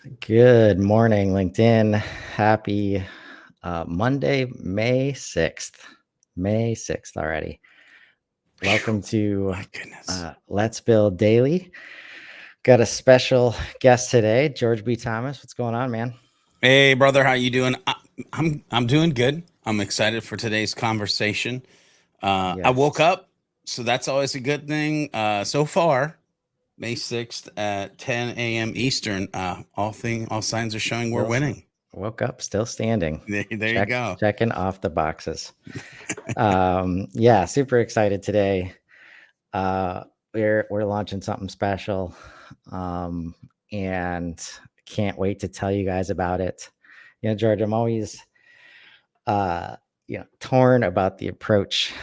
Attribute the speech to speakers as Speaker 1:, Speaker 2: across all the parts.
Speaker 1: Good morning, LinkedIn. Happy Monday, May 6th. May 6th already. Welcome to
Speaker 2: My goodness.
Speaker 1: Let's Build Daily. Got a special guest today, George B. Thomas. What's going on, man?
Speaker 2: Hey, brother, how you doing? I'm doing good. I'm excited for today's conversation. I woke
Speaker 1: Yes.
Speaker 2: up, so that's always a good thing. So far, May 6th at 10 a.m. Eastern, all signs are showing we're
Speaker 1: Still
Speaker 2: winning.
Speaker 1: woke up, still standing.
Speaker 2: There you go.
Speaker 1: Checking off the boxes. Yeah, super excited today. Uh, we're launching something special, and can't wait to tell you guys about it. George, I'm always torn about the approach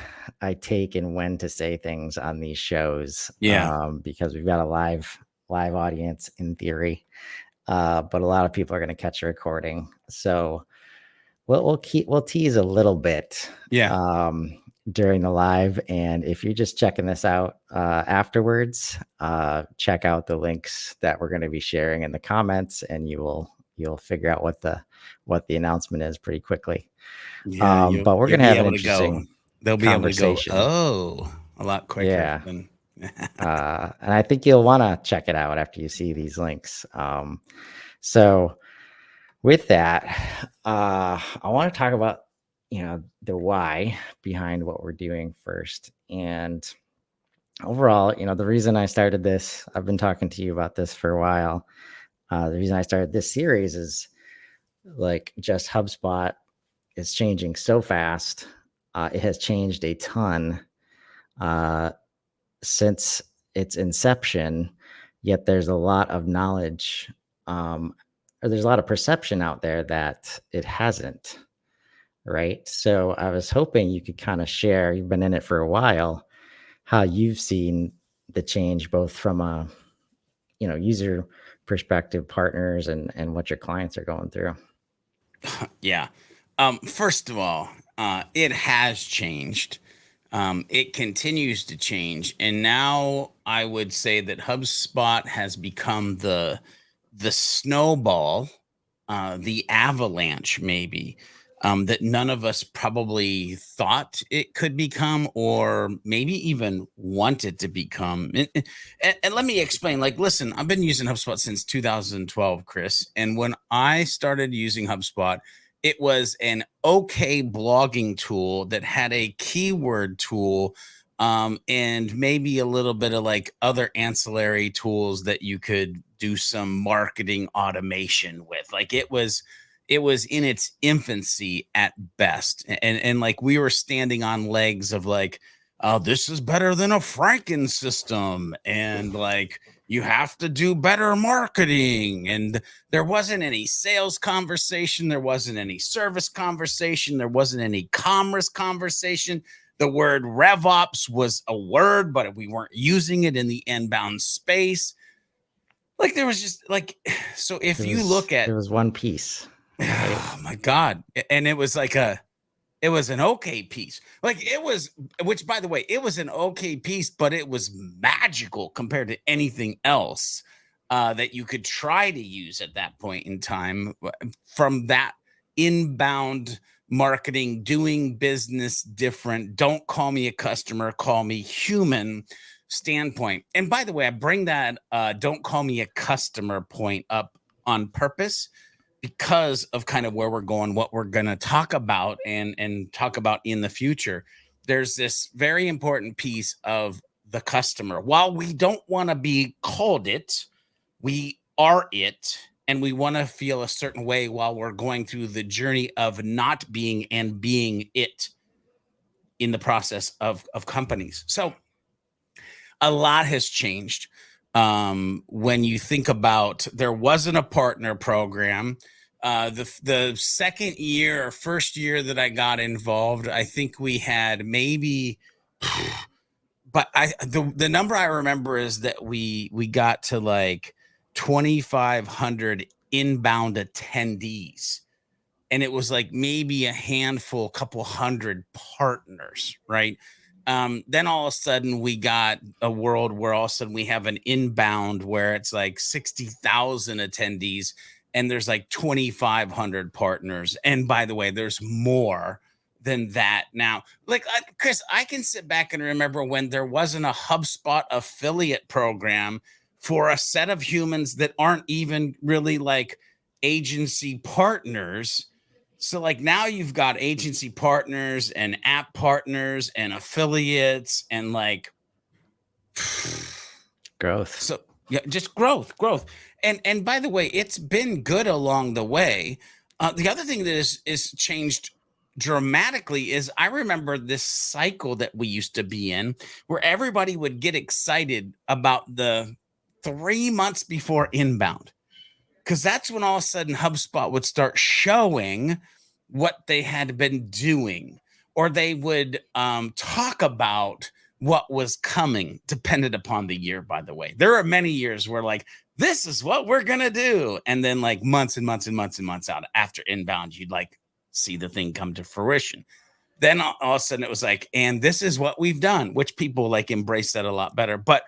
Speaker 1: I take and when to say things on these shows,
Speaker 2: Yeah.
Speaker 1: because we've got a live audience in theory, but a lot of people are going to catch a recording, so we'll tease a little bit
Speaker 2: Yeah.
Speaker 1: during the live, and if you're just checking this out afterwards, check out the links that we're going to be sharing in the comments, and you'll figure out what the announcement is pretty quickly.
Speaker 2: Yeah.
Speaker 1: But we're
Speaker 2: You'll
Speaker 1: going to
Speaker 2: be
Speaker 1: have an
Speaker 2: able to go.
Speaker 1: interesting
Speaker 2: They'll be able to go,
Speaker 1: conversation.
Speaker 2: oh, a lot quicker
Speaker 1: Yeah.
Speaker 2: than.
Speaker 1: And I think you'll want to check it out after you see these links. So with that, I want to talk about, the why behind what we're doing first. And overall, the reason I started this, I've been talking to you about this for a while. The reason I started this series is like just HubSpot is changing so fast. It has changed a ton since its inception, yet there's a lot of knowledge, or there's a lot of perception out there that it hasn't. Right. So I was hoping you could kind of share, you've been in it for a while, how you've seen the change both from a, user perspective, partners, and what your clients are going through.
Speaker 2: Yeah. First of all, it has changed. It continues to change, and now I would say that HubSpot has become the snowball, the avalanche, maybe, that none of us probably thought it could become, or maybe even wanted to become. And let me explain. Like, listen, I've been using HubSpot since 2012, Chris, and when I started using HubSpot, it was an okay blogging tool that had a keyword tool, and maybe a little bit of like other ancillary tools that you could do some marketing automation with. Like, it was in its infancy at best, and like we were standing on legs of like, oh, this is better than a Franken system, and like you have to do better marketing. And there wasn't any sales conversation, there wasn't any service conversation, there wasn't any commerce conversation. The word RevOps was a word, but we weren't using it in the inbound space. Like, there was just like, so if you look
Speaker 1: It
Speaker 2: at,
Speaker 1: was one piece, right?
Speaker 2: oh my God. And it was like it was an okay piece. Like, it was, which by the way, it was an okay piece, but it was magical compared to anything else that you could try to use at that point in time, from that inbound marketing, doing business different. Don't call me a customer, call me human standpoint. And by the way, I bring that don't call me a customer point up on purpose, because of kind of where we're going, what we're going to talk about and talk about in the future. There's this very important piece of the customer. While we don't want to be called it, we are it, and we want to feel a certain way while we're going through the journey of not being and being it in the process of companies. So a lot has changed. When you think about, there wasn't a partner program. The second year or first year that I got involved, I think we had maybe, but the number I remember is that we got to like 2,500 inbound attendees, and it was like maybe a handful, couple hundred partners, right? Then all of a sudden we got a world where all of a sudden we have an inbound where it's like 60,000 attendees and there's like 2,500 partners. And by the way, there's more than that now. Like, Chris, I can sit back and remember when there wasn't a HubSpot affiliate program for a set of humans that aren't even really like agency partners. So like now you've got agency partners and app partners and affiliates and like
Speaker 1: Growth.
Speaker 2: so yeah, just growth. And by the way, it's been good along the way. The other thing that is changed dramatically is I remember this cycle that we used to be in where everybody would get excited about the 3 months before inbound, because that's when all of a sudden HubSpot would start showing what they had been doing, or they would talk about what was coming, dependent upon the year. By the way, there are many years where like, this is what we're gonna do, and then like months and months and months and months out after inbound, you'd like see the thing come to fruition. Then all of a sudden it was like, and this is what we've done, which people like embrace that a lot better. But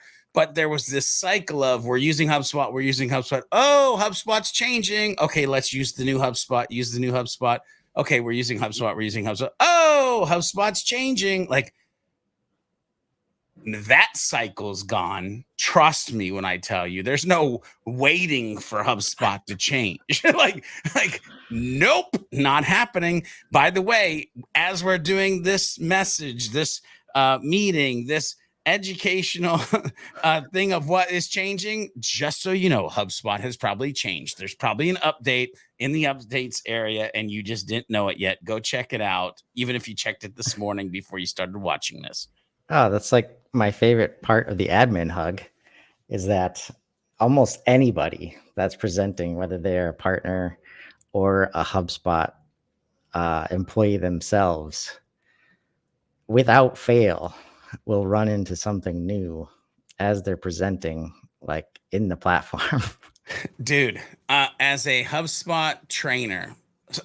Speaker 2: there was this cycle of we're using HubSpot, we're using HubSpot. Oh, HubSpot's changing. Okay, let's use the new HubSpot, use the new HubSpot. Okay, we're using HubSpot, we're using HubSpot. Oh, HubSpot's changing. Like, that cycle's gone. Trust me when I tell you, there's no waiting for HubSpot to change. like, nope, not happening. By the way, as we're doing this message, this meeting, this educational thing of what is changing, just so you know, HubSpot has probably changed. There's probably an update in the updates area and you just didn't know it yet. Go check it out, even if you checked it this morning before you started watching this.
Speaker 1: Oh, that's like my favorite part of the admin hug, is that almost anybody that's presenting, whether they're a partner or a HubSpot employee themselves, without fail, will run into something new as they're presenting, like in the platform.
Speaker 2: Dude, as a HubSpot trainer,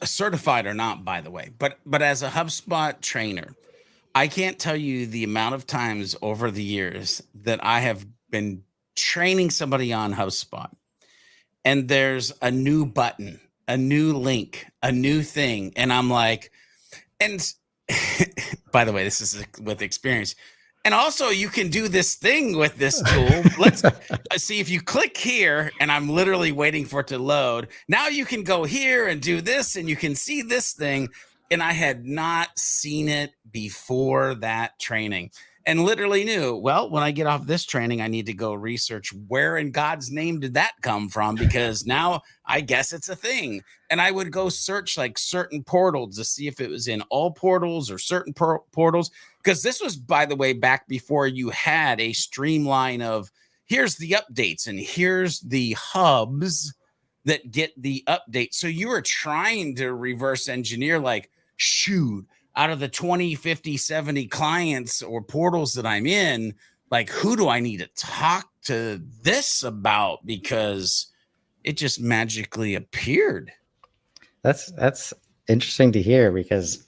Speaker 2: certified or not, by the way, but as a HubSpot trainer, I can't tell you the amount of times over the years that I have been training somebody on HubSpot, and there's a new button, a new link, a new thing, and I'm like, and by the way, this is with experience. And also, you can do this thing with this tool. Let's see if you click here, and I'm literally waiting for it to load. Now you can go here and do this, and you can see this thing. And I had not seen it before that training, and literally knew, well, when I get off this training, I need to go research where in God's name did that come from, because now I guess it's a thing. And I would go search like certain portals to see if it was in all portals or certain portals. Because this was, by the way, back before you had a streamline of here's the updates and here's the hubs that get the update. So you were trying to reverse engineer, like, shoot, out of the 20, 50, 70 clients or portals that I'm in, like, who do I need to talk to this about? Because it just magically appeared.
Speaker 1: That's interesting to hear, because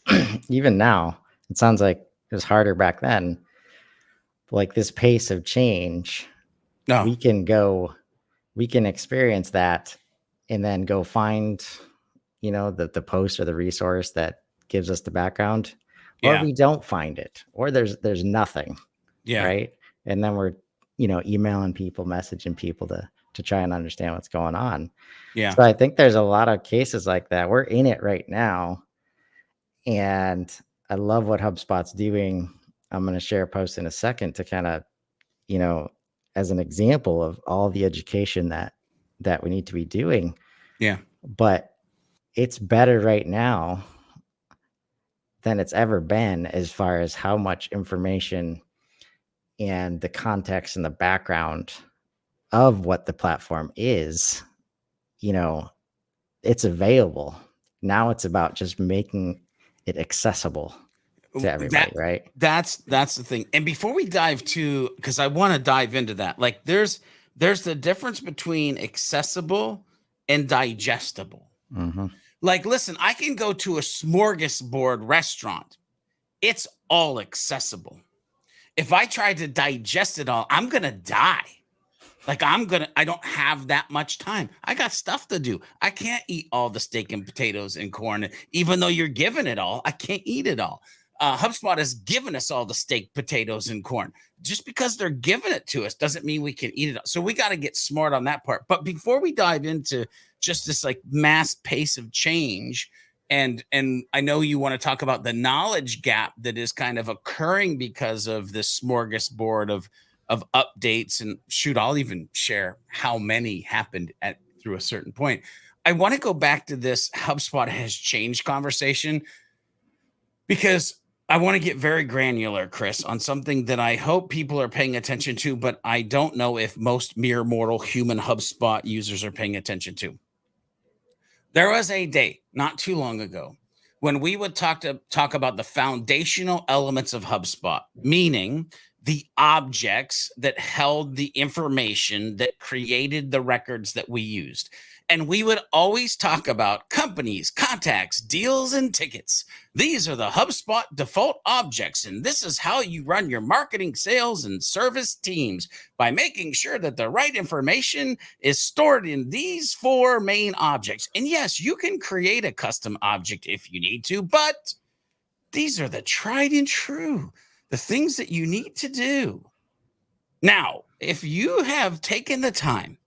Speaker 1: even now, it sounds like it was harder back then. Like this pace of change,
Speaker 2: No,
Speaker 1: we can experience that and then go find, the post or the resource that gives us the background, or
Speaker 2: yeah,
Speaker 1: we don't find it, or there's nothing,
Speaker 2: yeah,
Speaker 1: right? And then we're, emailing people, messaging people to try and understand what's going on.
Speaker 2: yeah,
Speaker 1: So I think there's a lot of cases like that. We're in it right now. And I love what HubSpot's doing. I'm going to share a post in a second to kind of, as an example of all the education that we need to be doing.
Speaker 2: yeah.
Speaker 1: But it's better right now than it's ever been, as far as how much information and the context and the background of what the platform is, it's available. Now it's about just making it accessible to everybody,
Speaker 2: That
Speaker 1: right?
Speaker 2: that's the thing. And before we dive to, because I want to dive into that, like there's the difference between accessible and digestible.
Speaker 1: Mm-hmm.
Speaker 2: Like, listen, I can go to a smorgasbord restaurant. It's all accessible. If I try to digest it all, I'm going to die. Like I don't have that much time. I got stuff to do. I can't eat all the steak and potatoes and corn. Even though you're giving it all, I can't eat it all. HubSpot has given us all the steak, potatoes, and corn. Just because they're giving it to us doesn't mean we can eat it all. So we got to get smart on that part. But before we dive into just this like mass pace of change, and I know you want to talk about the knowledge gap that is kind of occurring because of this smorgasbord of updates, and shoot, I'll even share how many happened through a certain point. I want to go back to this HubSpot has changed conversation, because I want to get very granular, Chris, on something that I hope people are paying attention to, but I don't know if most mere mortal human HubSpot users are paying attention to. There was a day not too long ago when we would talk about the foundational elements of HubSpot, meaning the objects that held the information that created the records that we used. And we would always talk about companies, contacts, deals, and tickets. These are the HubSpot default objects, and this is how you run your marketing, sales, and service teams, by making sure that the right information is stored in these 4 main objects. And yes, you can create a custom object if you need to, but these are the tried and true, the things that you need to do. Now, if you have taken the time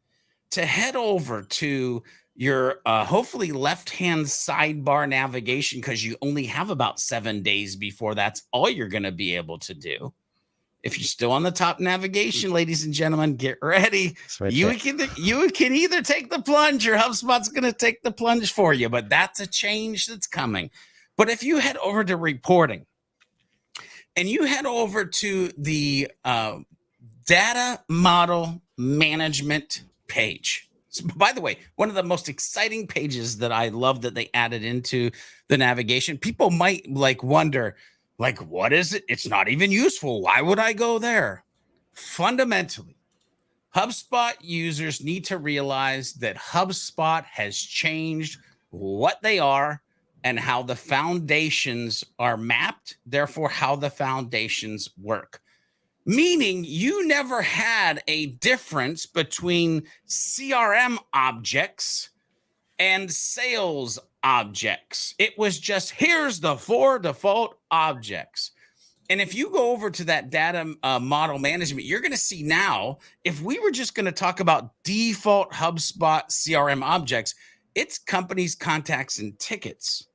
Speaker 2: to head over to your hopefully left-hand sidebar navigation, because you only have about 7 days before that's all you're going to be able to do. If you're still on the top navigation, ladies and gentlemen, get ready. You can either take the plunge, or HubSpot's going to take the plunge for you, but that's a change that's coming. But if you head over to reporting, and you head over to the data model management page. So, by the way, one of the most exciting pages that I love that they added into the navigation. People might wonder, what is it? It's not even useful. Why would I go there? Fundamentally, HubSpot users need to realize that HubSpot has changed what they are and how the foundations are mapped, therefore how the foundations work. Meaning you never had a difference between CRM objects and sales objects. It was just, here's the 4 default objects. And if you go over to that data model management, you're going to see now, if we were just going to talk about default HubSpot CRM objects, it's companies, contacts, and tickets.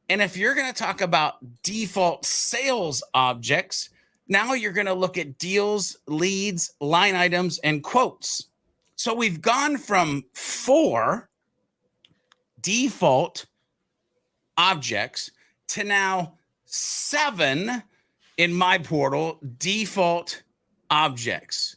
Speaker 2: And if you're going to talk about default sales objects, now you're going to look at deals, leads, line items, and quotes. So we've gone from 4 default objects to now 7 in my portal default objects,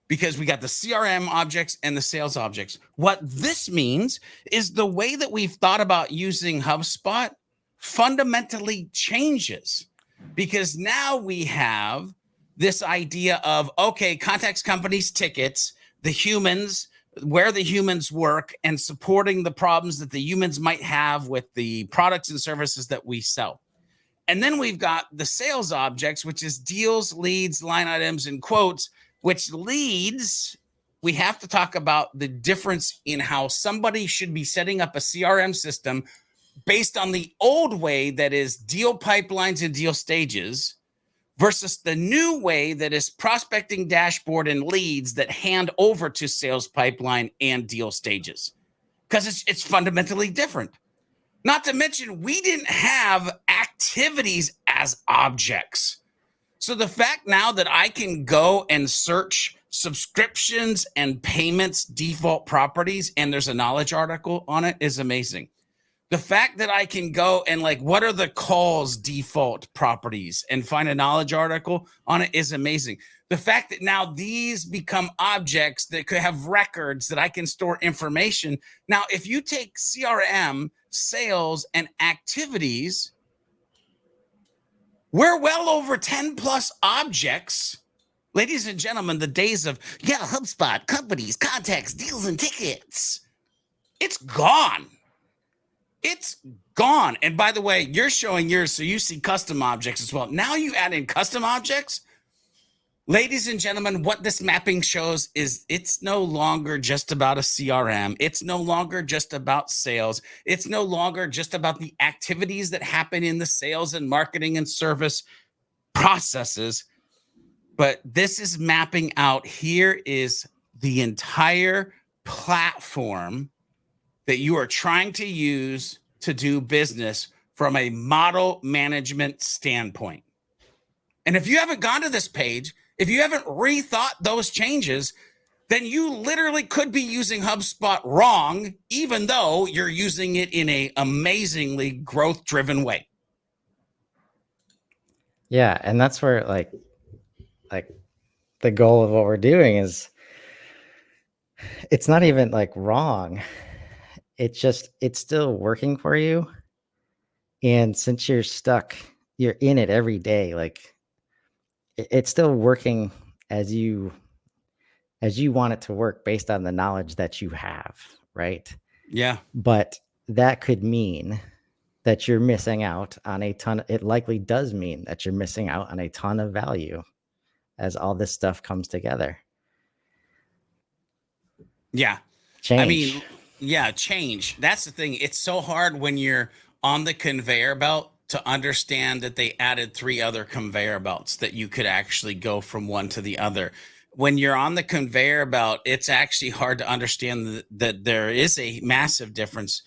Speaker 2: because we got the CRM objects and the sales objects. What this means is the way that we've thought about using HubSpot fundamentally changes, because now we have this idea of, okay, contacts, companies, tickets, the humans, where the humans work, and supporting the problems that the humans might have with the products and services that we sell. And then we've got the sales objects, which is deals, leads, line items, and quotes, which leads, we have to talk about the difference in how somebody should be setting up a CRM system based on the old way that is deal pipelines and deal stages versus the new way that is prospecting dashboard and leads that hand over to sales pipeline and deal stages, because it's fundamentally different. Not to mention, we didn't have activities as objects. So the fact now that I can go and search subscriptions and payments default properties, and there's a knowledge article on it, is amazing. The fact that I can go and what are the calls default properties and find a knowledge article on it is amazing. The fact that now these become objects that could have records that I can store information. Now, if you take CRM, sales, and activities, we're well over 10 plus objects. Ladies and gentlemen, the days of, HubSpot, companies, contacts, deals, and tickets, it's gone. It's gone. And by the way, you're showing yours, so you see custom objects as well. Now you add in custom objects. Ladies and gentlemen, what this mapping shows is it's no longer just about a CRM. It's no longer just about sales. It's no longer just about the activities that happen in the sales and marketing and service processes. But this is mapping out, here is the entire platform that you are trying to use to do business from a model management standpoint. And if you haven't gone to this page, if you haven't rethought those changes, then you literally could be using HubSpot wrong, even though you're using it in an amazingly growth-driven way.
Speaker 1: Yeah, and that's where like the goal of what we're doing is, it's not even like wrong. It's just, it's still working for you. And since you're stuck, you're in it every day, like it's still working as you want it to work based on the knowledge that you have, right?
Speaker 2: Yeah.
Speaker 1: But that could mean that you're missing out on a ton. It likely does mean that you're missing out on a ton of value as all this stuff comes together.
Speaker 2: Yeah.
Speaker 1: Change.
Speaker 2: I mean, yeah, change. That's the thing. It's so hard when you're on the conveyor belt to understand that they added 3 other conveyor belts that you could actually go from one to the other. When you're on the conveyor belt, it's actually hard to understand that there is a massive difference.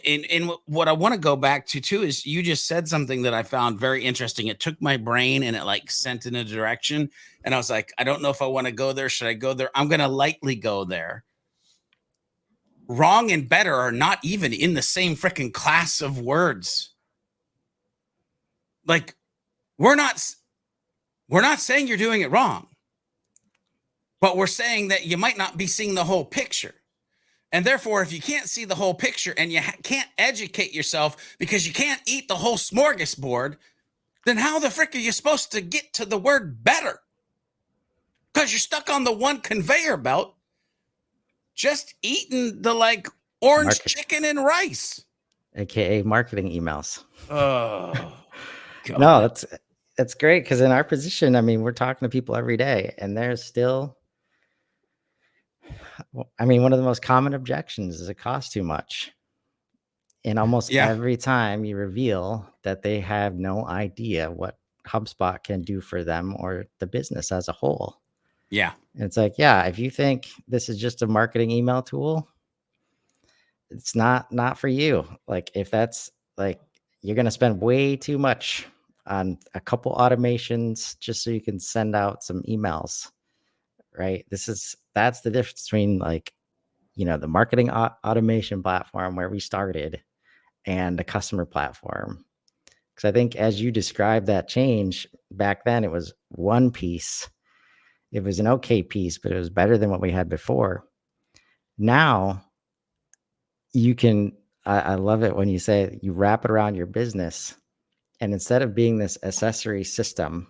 Speaker 2: In what I want to go back to too is, you just said something that I found very interesting. It took my brain and it like sent in a direction, and I was like, I don't know if I want to go there. Should I go there? I'm going to lightly go there. Wrong and better are not even in the same freaking class of words. Like, we're not saying you're doing it wrong, but we're saying that you might not be seeing the whole picture. And therefore, if you can't see the whole picture and you can't educate yourself because you can't eat the whole smorgasbord, then how the frick are you supposed to get to the word better? Because you're stuck on the one conveyor belt, just eating the like orange chicken and rice,
Speaker 1: aka marketing emails.
Speaker 2: Oh, God.
Speaker 1: No, that's great, because in our position, I mean, we're talking to people every day, and there's still, I mean, one of the most common objections is it costs too much. And almost every time you reveal that they have no idea what HubSpot can do for them or the business as a whole.
Speaker 2: Yeah.
Speaker 1: And it's like, yeah, if you think this is just a marketing email tool, it's not for you. Like, if that's like, you're going to spend way too much on a couple automations just so you can send out some emails, right? That's the difference between, like, the marketing automation platform where we started and the customer platform. Because I think as you described that change back then, it was one piece. It was an okay piece, but it was better than what we had before. Now you can, I love it when you say you wrap it around your business, and instead of being this accessory system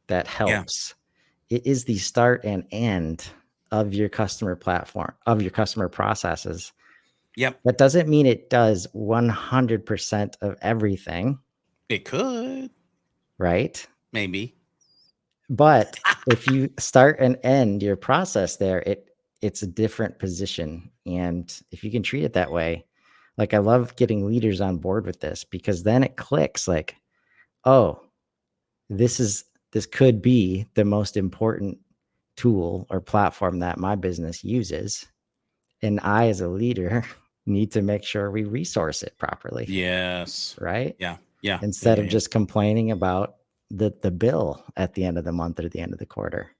Speaker 1: that helps, it is the start and end of your customer platform, of your customer processes.
Speaker 2: Yep.
Speaker 1: That doesn't mean it does 100% of everything.
Speaker 2: It could.
Speaker 1: Right?
Speaker 2: Maybe.
Speaker 1: But if you start and end your process there, it's a different position. And if you can treat it that way, like, I love getting leaders on board with this, because then it clicks like, oh, this could be the most important tool or platform that my business uses. And I, as a leader, need to make sure we resource it properly.
Speaker 2: Yes.
Speaker 1: Right?
Speaker 2: Yeah. Yeah.
Speaker 1: Instead of just complaining about the bill at the end of the month or the end of the quarter.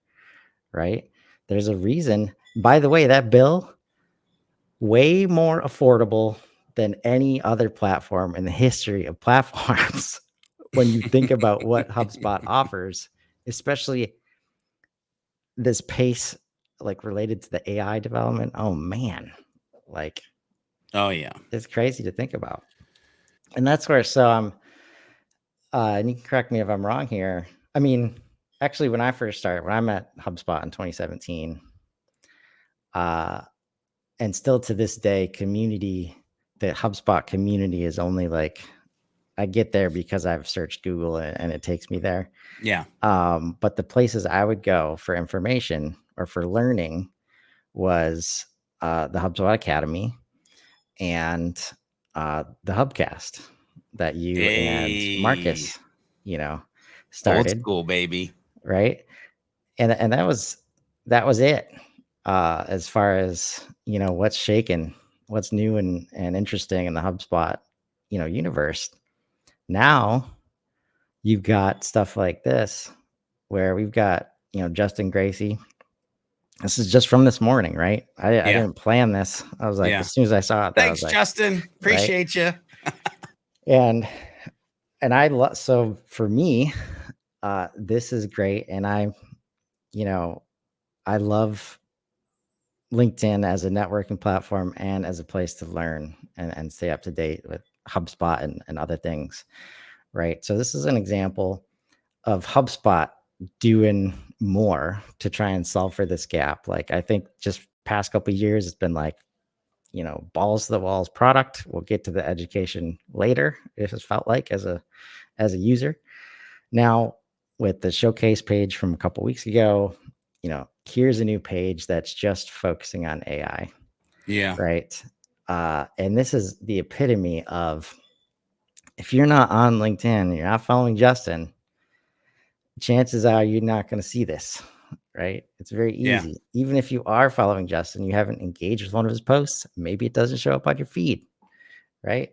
Speaker 1: Right? There's a reason. By the way, that bill, way more affordable than any other platform in the history of platforms. When you think about what HubSpot offers, especially this pace, like, related to the AI development. Oh man, like,
Speaker 2: oh yeah,
Speaker 1: it's crazy to think about. And that's where, so and you can correct me if I'm wrong here. I mean, actually, when I first started, when I met HubSpot in 2017, and still to this day, community the HubSpot community is only like, I get there because I've searched Google and it takes me there.
Speaker 2: Yeah.
Speaker 1: But the places I would go for information or for learning was the HubSpot Academy and the Hubcast that you and
Speaker 2: Hey,
Speaker 1: Marcus,
Speaker 2: old
Speaker 1: started,
Speaker 2: school, baby.
Speaker 1: right? And that was it. As far as what's shaking, what's new and interesting in the HubSpot, universe. Now you've got stuff like this where we've got Justin Gracie. This is just from this morning, right? I
Speaker 2: Yeah.
Speaker 1: didn't plan this. I was like,
Speaker 2: Yeah.
Speaker 1: as soon as I saw it, that I was
Speaker 2: Thanks,
Speaker 1: like,
Speaker 2: Justin.
Speaker 1: right.
Speaker 2: Appreciate you.
Speaker 1: And I love, so for me, this is great. And you know, I love LinkedIn as a networking platform and as a place to learn and stay up to date with HubSpot and other things, right? So this is an example of HubSpot doing more to try and solve for this gap. Like, I think just past couple of years, it's been like, balls to the walls product. We'll get to the education later. It has felt like as a user. Now, with the showcase page from a couple weeks ago, here's a new page that's just focusing on AI,
Speaker 2: Yeah.
Speaker 1: right? And this is the epitome of, if you're not on LinkedIn, you're not following Justin, chances are you're not going to see this, right? It's very
Speaker 2: Yeah.
Speaker 1: easy. Even if you are following Justin, you haven't engaged with one of his posts, maybe it doesn't show up on your feed, right?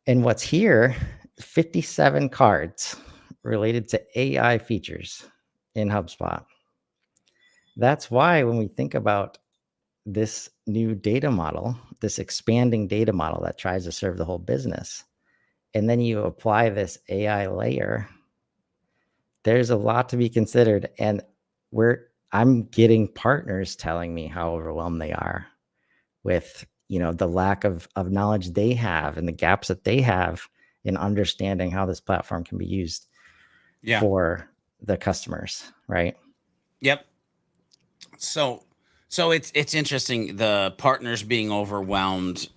Speaker 1: And what's here, 57 cards related to AI features in HubSpot. That's why when we think about this new data model, this expanding data model that tries to serve the whole business, and then you apply this AI layer, there's a lot to be considered. And I'm getting partners telling me how overwhelmed they are with the lack of knowledge they have and the gaps that they have in understanding how this platform can be used
Speaker 2: Yeah.
Speaker 1: for the customers, right?
Speaker 2: Yep. So it's interesting, the partners being overwhelmed.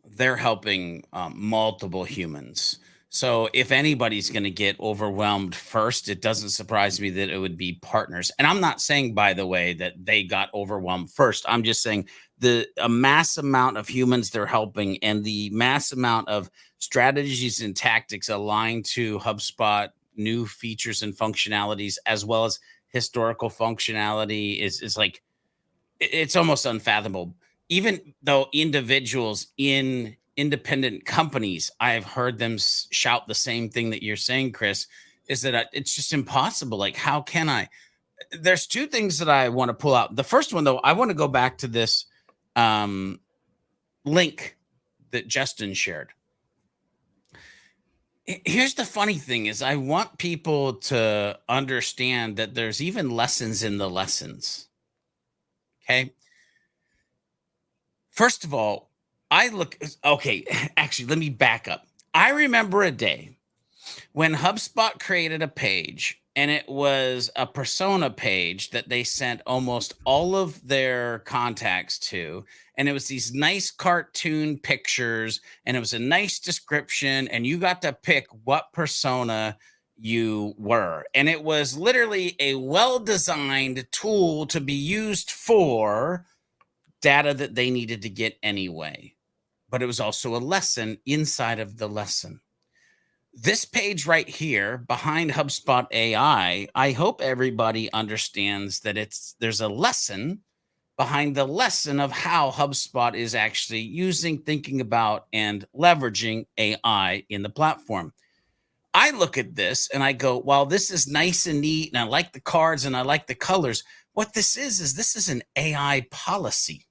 Speaker 2: They're helping multiple humans. So if anybody's going to get overwhelmed first, it doesn't surprise me that it would be partners. And I'm not saying, by the way, that they got overwhelmed first. I'm just saying the a mass amount of humans they're helping and the mass amount of strategies and tactics aligned to HubSpot new features and functionalities, as well as historical functionality, is like, it's almost unfathomable. Even though individuals in independent companies, I've heard them shout the same thing that you're saying, Chris, is that it's just impossible. Like, how can I? There's two things that I want to pull out. The first one, though, I want to go back to this um, link that Justin shared. Here's the funny thing is, I want people to understand that there's even lessons in the lessons. Okay. First of all, okay, actually, let me back up. I remember a day when HubSpot created a page, and it was a persona page that they sent almost all of their contacts to. And it was these nice cartoon pictures, and it was a nice description, and you got to pick what persona you were. And it was literally a well designed tool to be used for data that they needed to get anyway. But it was also a lesson inside of the lesson. This page right here behind HubSpot AI, I hope everybody understands that there's a lesson behind the lesson of how HubSpot is actually using, thinking about, and leveraging AI in the platform. I look at this and I go, "Well, this is nice and neat, and I like the cards and I like the colors." What this is this is an AI policy.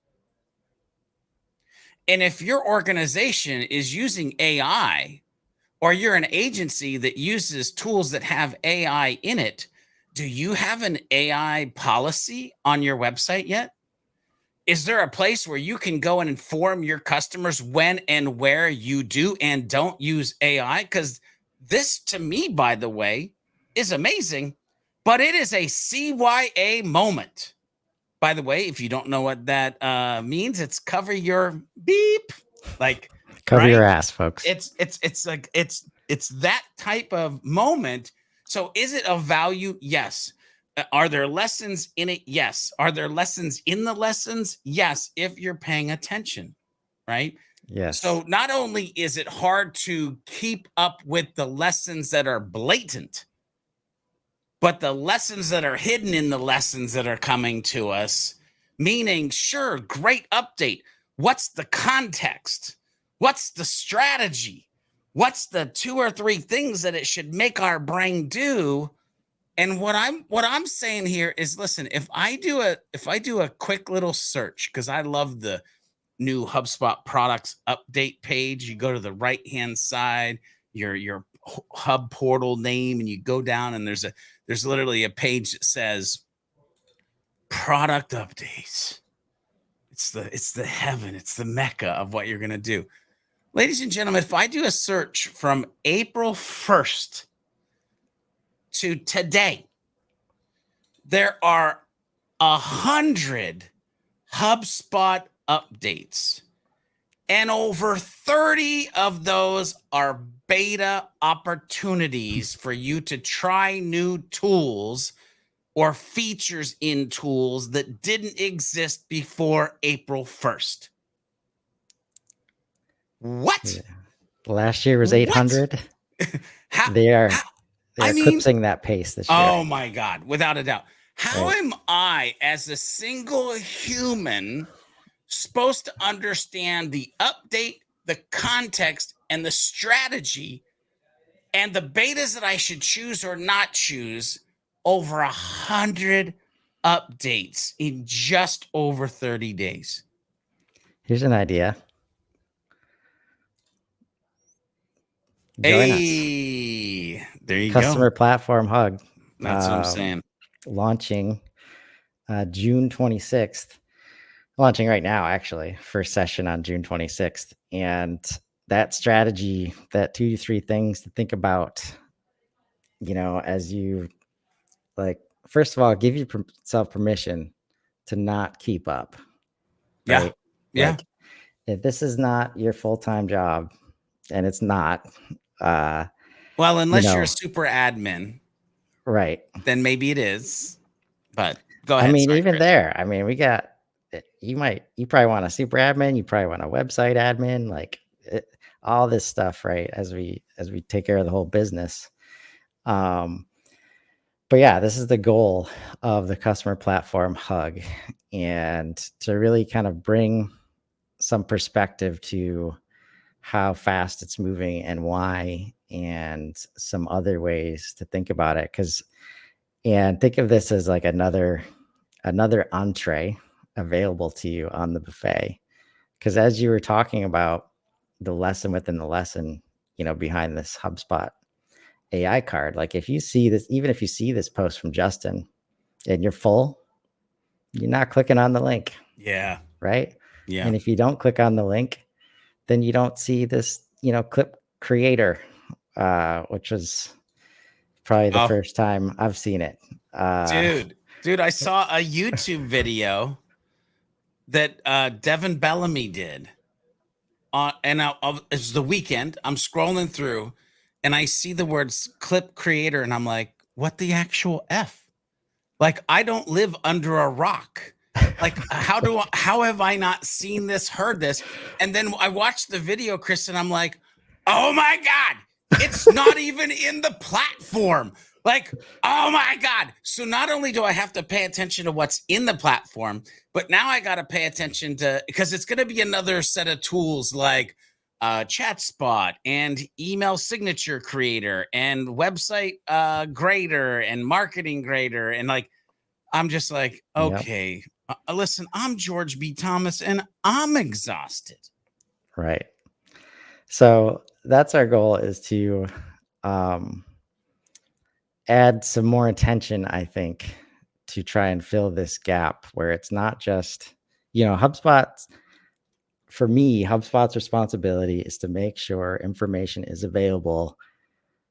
Speaker 2: And if your organization is using AI, or you're an agency that uses tools that have AI in it, do you have an AI policy on your website yet? Is there a place where you can go and inform your customers when and where you do and don't use AI? Because this, to me, by the way, is amazing, but it is a CYA moment. By the way, if you don't know what that means, it's cover your beep. Like,
Speaker 1: Cover your
Speaker 2: right?
Speaker 1: ass, folks.
Speaker 2: It's like it's that type of moment. So is it of value? Yes. Are there lessons in it? Yes. Are there lessons in the lessons? Yes, if you're paying attention, right?
Speaker 1: Yes.
Speaker 2: So not only is it hard to keep up with the lessons that are blatant, but the lessons that are hidden in the lessons that are coming to us, meaning, sure, great update. What's the context? What's the strategy? What's the 2 or 3 things that it should make our brain do? And what I'm saying here is, listen, if I do a quick little search, because I love the new HubSpot products update page. You go to the right hand side, your hub portal name, and you go down, and there's literally a page that says product updates. It's the heaven, it's the mecca of what you're gonna do. Ladies and gentlemen, if I do a search from April 1st to today, there are 100 HubSpot updates. And over 30 of those are beta opportunities for you to try new tools or features in tools that didn't exist before April 1st. What?
Speaker 1: Yeah. Last year was
Speaker 2: What?
Speaker 1: 800.
Speaker 2: How,
Speaker 1: They're
Speaker 2: how? I mean,
Speaker 1: eclipsing that pace this year.
Speaker 2: oh my God, without a doubt. How
Speaker 1: Right.
Speaker 2: am I, as a single human, supposed to understand the update, the context, and the strategy and the betas that I should choose or not choose over 100 updates in just over 30 days?
Speaker 1: Here's an idea. Join us.
Speaker 2: Hey, there you
Speaker 1: Customer
Speaker 2: go.
Speaker 1: Platform Hug.
Speaker 2: That's what I'm saying.
Speaker 1: Launching June 26th. Launching right now, actually. First session on June 26th. And that strategy, that 2 to 3 things to think about, as you like, first of all, give yourself permission to not keep up,
Speaker 2: Yeah.
Speaker 1: right?
Speaker 2: Yeah.
Speaker 1: Like, if this is not your full-time job, and it's not, uh,
Speaker 2: Well,
Speaker 1: you
Speaker 2: unless you're a
Speaker 1: know,
Speaker 2: super admin,
Speaker 1: right.
Speaker 2: then maybe it is. But go
Speaker 1: I
Speaker 2: ahead.
Speaker 1: mean,
Speaker 2: Sorry,
Speaker 1: even
Speaker 2: Chris.
Speaker 1: there, I mean, you probably want a super admin, you probably want a website admin, like all this stuff, right? As we take care of the whole business. But yeah, this is the goal of the customer platform hug, and to really kind of bring some perspective to how fast it's moving and why, and some other ways to think about it. And think of this as like another entree available to you on the buffet. Because as you were talking about the lesson within the lesson, behind this HubSpot AI card, like if you see this, even if you see this post from Justin and you're full, you're not clicking on the link,
Speaker 2: Yeah.
Speaker 1: right?
Speaker 2: Yeah.
Speaker 1: And if you don't click on the link, then you don't see this, clip creator, which was probably the
Speaker 2: Oh,
Speaker 1: first time I've seen it.
Speaker 2: dude, I saw a YouTube video that Devin Bellamy did. And it's the weekend. I'm scrolling through and I see the words clip creator, and I'm like, what the actual F? Like, I don't live under a rock. Like, how have I not seen this, heard this? And then I watched the video, Chris, and I'm like, oh my God, it's not even in the platform. Like, oh my God. So not only do I have to pay attention to what's in the platform, but now I got to pay attention to, because it's going to be another set of tools like chat spot and email signature creator and website grader and marketing grader. And like, I'm just like,
Speaker 1: Yep.
Speaker 2: okay, listen, I'm George B. Thomas and I'm exhausted.
Speaker 1: Right. So that's our goal, is to um, add some more attention, I think, to try and fill this gap where it's not just, HubSpot's, for me, HubSpot's responsibility is to make sure information is available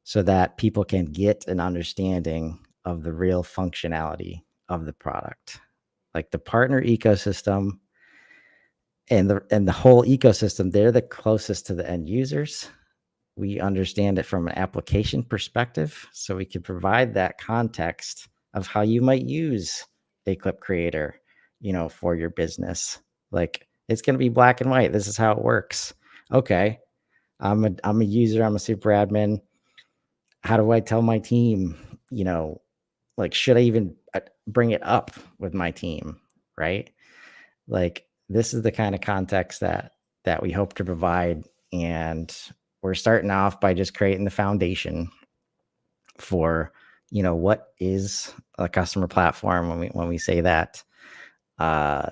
Speaker 1: so that people can get an understanding of the real functionality of the product. like the partner ecosystem and the whole ecosystem, they're the closest to the end users. We understand it from an application perspective, so we can provide that context of how you might use a clip creator, for your business. Like, it's going to be black and white. This is how it works. Okay, I'm a user. I'm a super admin. How do I tell my team? Like, should I even bring it up with my team? Right? Like, this is the kind of context that we hope to provide, and we're starting off by just creating the foundation for what is a customer platform. When we say that, uh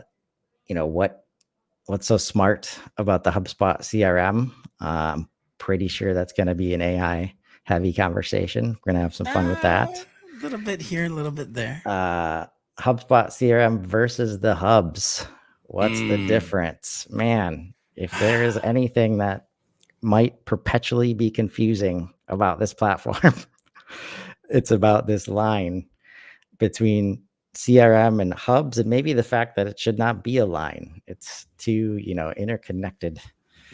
Speaker 1: what's so smart about the HubSpot CRM? I'm pretty sure that's going to be an AI heavy conversation. We're going to have some fun with that.
Speaker 2: A little bit here, a little bit there.
Speaker 1: HubSpot CRM versus the hubs. What's the difference? Man, if there is anything that might perpetually be confusing about this platform, it's about this line between CRM and hubs, and maybe the fact that it should not be a line. It's too, interconnected.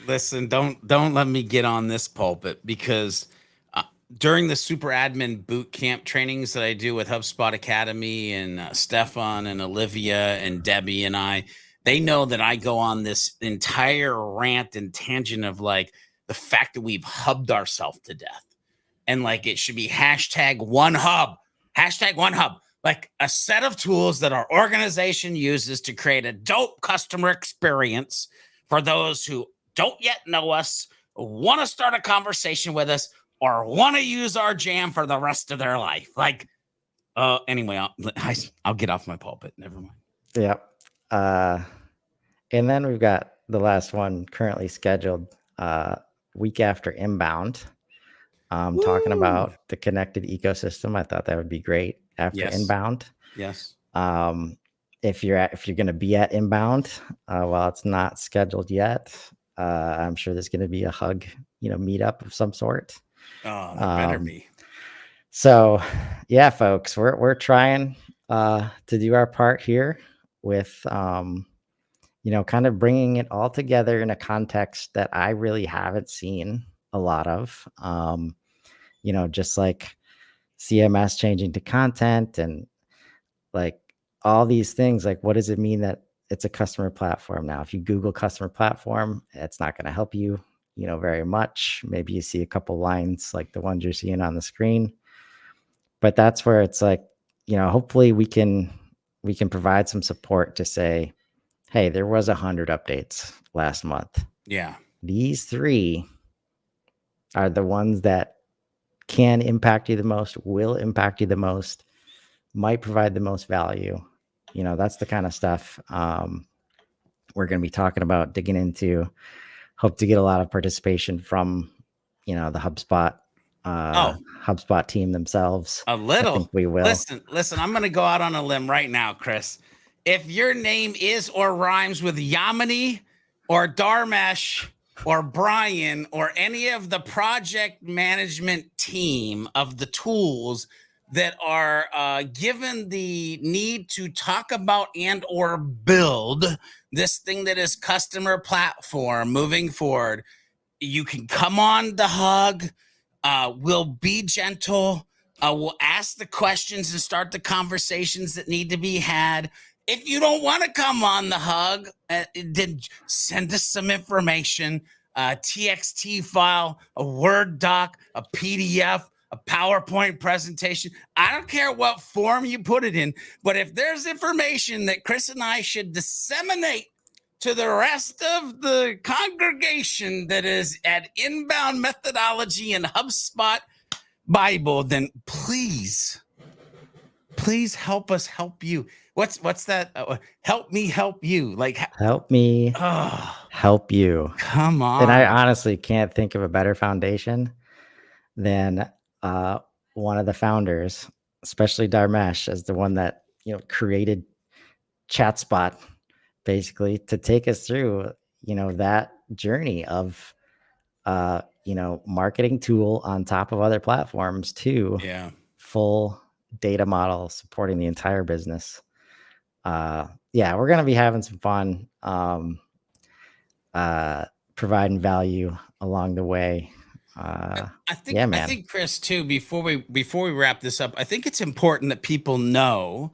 Speaker 2: Listen, don't let me get on this pulpit, because during the super admin boot camp trainings that I do with HubSpot Academy, and Stefan and Olivia and Debbie and they know that I go on this entire rant and tangent of like the fact that we've hubbed ourselves to death, and like it should be hashtag one hub, like a set of tools that our organization uses to create a dope customer experience for those who don't yet know us, want to start a conversation with us, or want to use our jam for the rest of their life. Like, anyway, I'll get off my pulpit. Never mind.
Speaker 1: Yep. And then we've got the last one currently scheduled week after inbound. Talking about the connected ecosystem. I thought that would be great after inbound.
Speaker 2: Yes.
Speaker 1: If you're going to be at inbound, while it's not scheduled yet, I'm sure there's going to be a hug, meetup of some sort.
Speaker 2: Oh, there better be.
Speaker 1: So, yeah, folks, we're trying to do our part here with, kind of bringing it all together in a context that I really haven't seen a lot of. Just like CMS changing to content, and like all these things. Like, what does it mean that it's a customer platform now? If you Google customer platform, it's not going to help you, very much. Maybe you see a couple lines like the ones you're seeing on the screen, but that's where it's like, hopefully we can provide some support to say, hey, there was 100 updates last month.
Speaker 2: Yeah.
Speaker 1: These 3 are the ones that can impact you the most, will impact you the most, might provide the most value. That's the kind of stuff we're going to be talking about, digging into. Hope to get a lot of participation from, the HubSpot HubSpot team themselves.
Speaker 2: A little.
Speaker 1: I think we will.
Speaker 2: Listen, I'm going to go out on a limb right now, Chris. If your name is or rhymes with Yamini or Dharmesh or Brian or any of the project management team of the tools that are given the need to talk about and or build this thing that is customer platform moving forward, you can come on the hug. We'll be gentle. We'll ask the questions and start the conversations that need to be had. If you don't want to come on the hug, then send us some information, a TXT file, a Word doc, a PDF, a PowerPoint presentation. I don't care what form you put it in, but if there's information that Chris and I should disseminate to the rest of the congregation that is at Inbound Methodology and HubSpot Bible, then please help us help you. What's that? Help me help you. Like,
Speaker 1: help me help you.
Speaker 2: Come on.
Speaker 1: And I honestly can't think of a better foundation than one of the founders, especially Dharmesh, as the one that created ChatSpot, basically, to take us through that journey of marketing tool on top of other platforms to full data model supporting the entire business. yeah, we're gonna be having some fun, providing value along the way. Yeah,
Speaker 2: I
Speaker 1: man.
Speaker 2: think Chris too, before we wrap this up, I think it's important that people know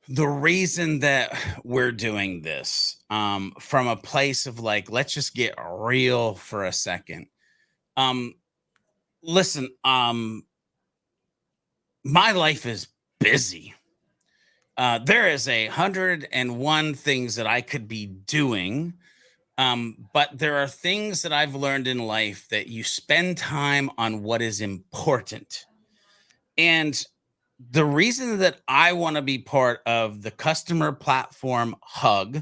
Speaker 2: the reason that we're doing this from a place of like, let's just get real for a second. Um listen, my life is busy. There is 101 things that I could be doing. But there are things that I've learned in life that you spend time on what is important. And the reason that I want to be part of the customer platform hug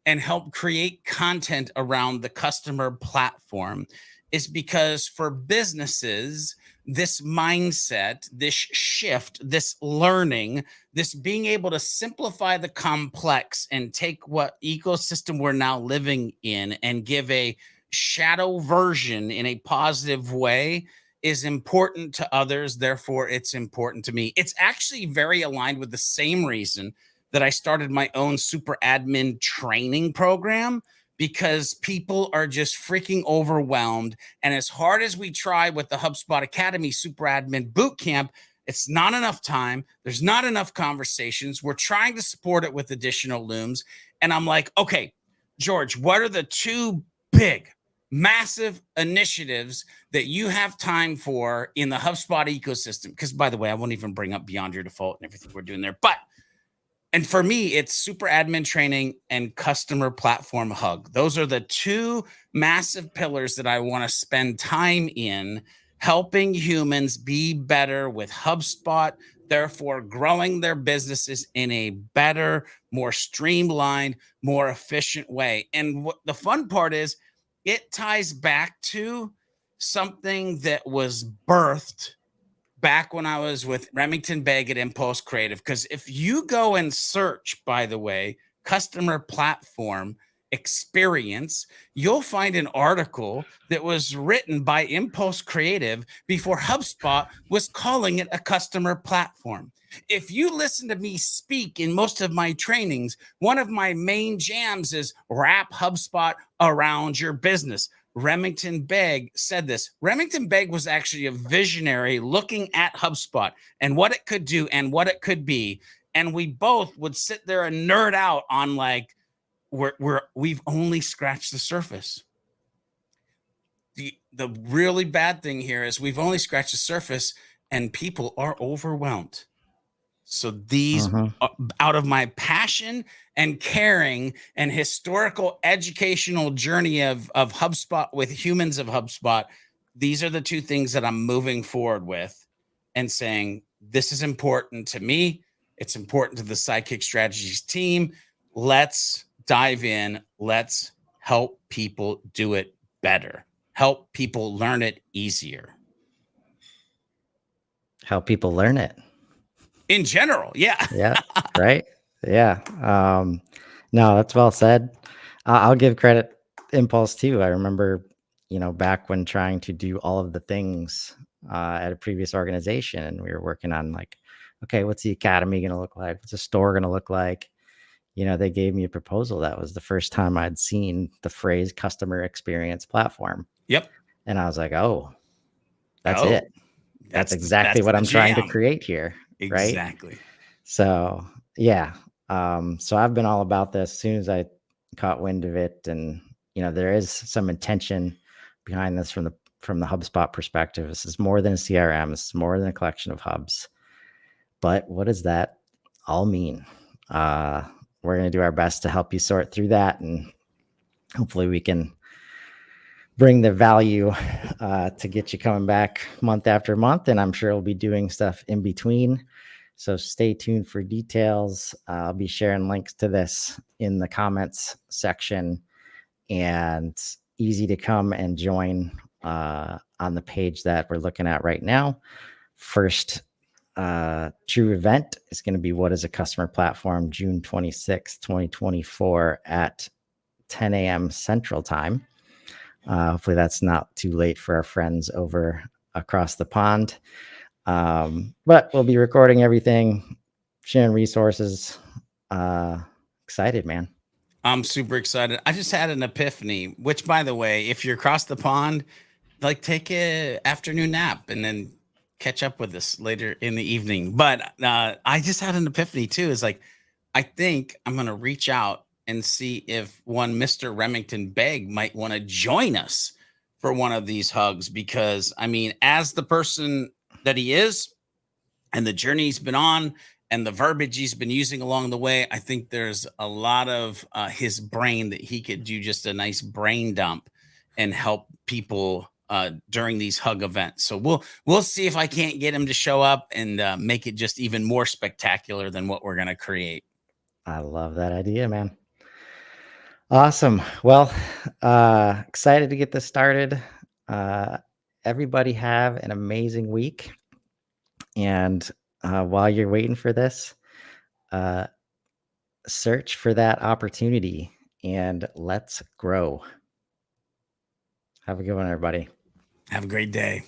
Speaker 2: and help create content around the customer platform is because for businesses, this mindset, this shift, this learning, this being able to simplify the complex and take what ecosystem we're now living in and give a shadow version in a positive way is important to others. Therefore, it's important to me. It's actually very aligned with the same reason that I started my own super admin training program, because people are just freaking overwhelmed. And as hard as we try with the HubSpot Academy Super Admin Bootcamp, it's not enough time. There's not enough conversations. We're trying to support it with additional looms. And I'm like, okay, George, what are the two big, massive initiatives that you have time for in the HubSpot ecosystem? Because by the way, I won't even bring up Beyond Your Default and everything we're doing there. And for me, it's super admin training and customer platform hug. Those are the two massive pillars that I want to spend time in, helping humans be better with HubSpot, therefore growing their businesses in a better, more streamlined, more efficient way. And what the fun part is, it ties back to something that was birthed back when I was with Remington Begg at Impulse Creative. Because if you go and search, by the way, customer platform experience, you'll find an article that was written by Impulse Creative before HubSpot was calling it a customer platform. If you listen to me speak in most of my trainings, one of my main jams is wrap HubSpot around your business. Remington Begg said this. Remington Begg was actually a visionary looking at HubSpot and what it could do and what it could be. And we both would sit there and nerd out on like, we've only scratched the surface. The really bad thing here is we've only scratched the surface and people are overwhelmed. So these, out of my passion and caring and historical educational journey of HubSpot with humans of HubSpot, these are the two things that I'm moving forward with and saying, this is important to me. It's important to the Sidekick Strategies team. Let's dive in. Let's help people do it better. Help people learn it easier.
Speaker 1: Help people learn it.
Speaker 2: In general, yeah.
Speaker 1: Yeah, right? Yeah. No, that's well said. I'll give credit Impulse too. I remember, back when trying to do all of the things at a previous organization, and we were working on like, okay, what's the academy going to look like? What's the store going to look like? They gave me a proposal. That was the first time I'd seen the phrase customer experience platform.
Speaker 2: Yep.
Speaker 1: And I was like, oh, that's it. That's exactly what I'm trying to create here.
Speaker 2: Exactly.
Speaker 1: Right? So yeah. So I've been all about this as soon as I caught wind of it. And, there is some intention behind this from the HubSpot perspective. This is more than a CRM. This is more than a collection of hubs. But what does that all mean? We're going to do our best to help you sort through that. And hopefully we can bring the value to get you coming back month after month. And I'm sure we'll be doing stuff in between. So stay tuned for details. I'll be sharing links to this in the comments section, and easy to come and join on the page that we're looking at right now. First true event is going to be What is a Customer Platform, June 26th, 2024 at 10 a.m. Central Time. Hopefully that's not too late for our friends over across the pond. But we'll be recording everything, sharing resources, Excited, man.
Speaker 2: I'm super excited. I just had an epiphany, which, by the way, if you're across the pond, like take a afternoon nap and then catch up with us later in the evening. But I just had an epiphany too. Is like, I think I'm gonna reach out and see if one Mr. Remington Begg might want to join us for one of these hugs. Because I mean, as the person that he is, and the journey he's been on and the verbiage he's been using along the way, I think there's a lot of his brain that he could do just a nice brain dump and help people during these hug events. So we'll see if I can't get him to show up and make it just even more spectacular than what we're gonna create.
Speaker 1: I love that idea, man. Awesome. Well, excited to get this started. Uh, Everybody have an amazing week. And while you're waiting for this, uh, search for that opportunity and let's grow. Have a good one, everybody.
Speaker 2: Have a great day.